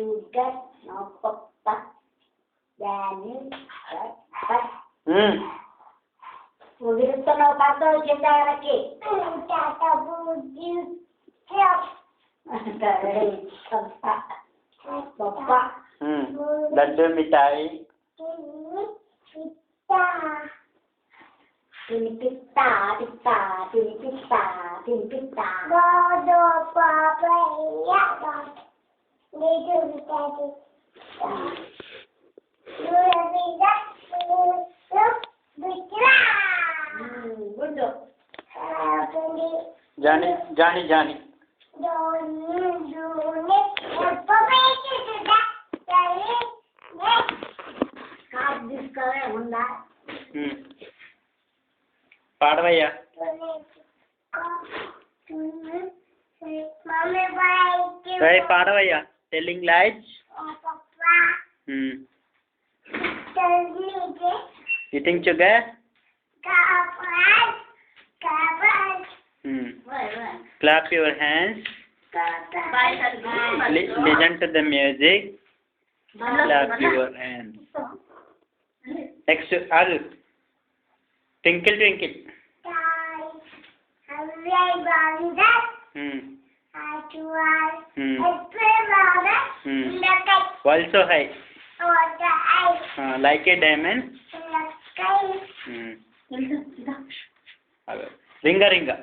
sugar, no papa, Danny, Ugirutunaw pa to, siya laki. Tata buji, papa. Laddu మిఠాయి Tinipita. Dodo papaya. Dito kita. Dua bisa. Bicra. Gudo. Johnny Doni. Papaya sudah. Jadi. Kadis kalian unda. పాడవయ్యా పాడవయ్యా telling lights eating sugar clap your hands listen to the music clap your hands next all twinkle twinkle also high like a diamond ringa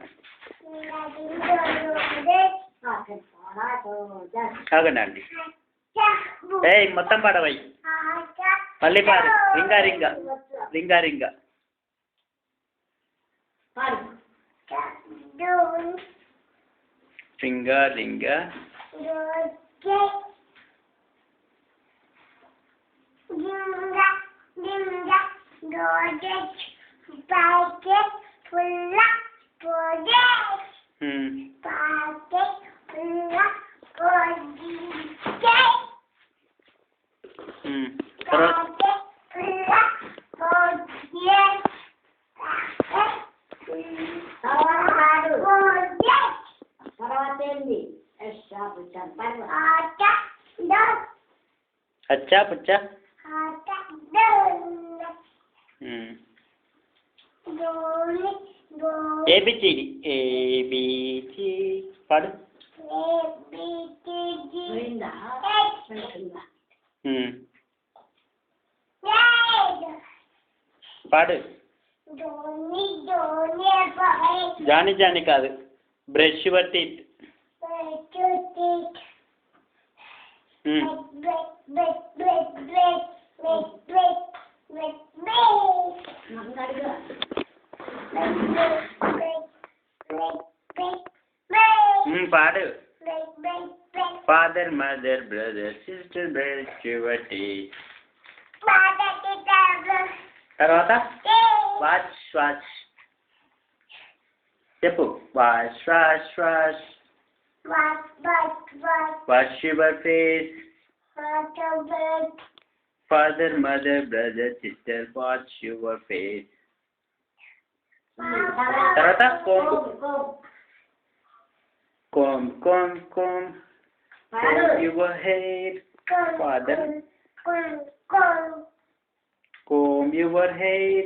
ఆగండి ఏయ్ మొత్తం పాడవయ్యి మళ్ళీ పాడు రింగా రింగా अच्छा पुच्चा ABCD పాడు పాడు జానీ కాదు బ్రష్ యువర్ టీత్ పాడు father mother brother sister brush your teeth తర్వాత వాష్ చెప్పు wash your face father mother brother sister wash your face తర్వాత comb your hair father comb your hair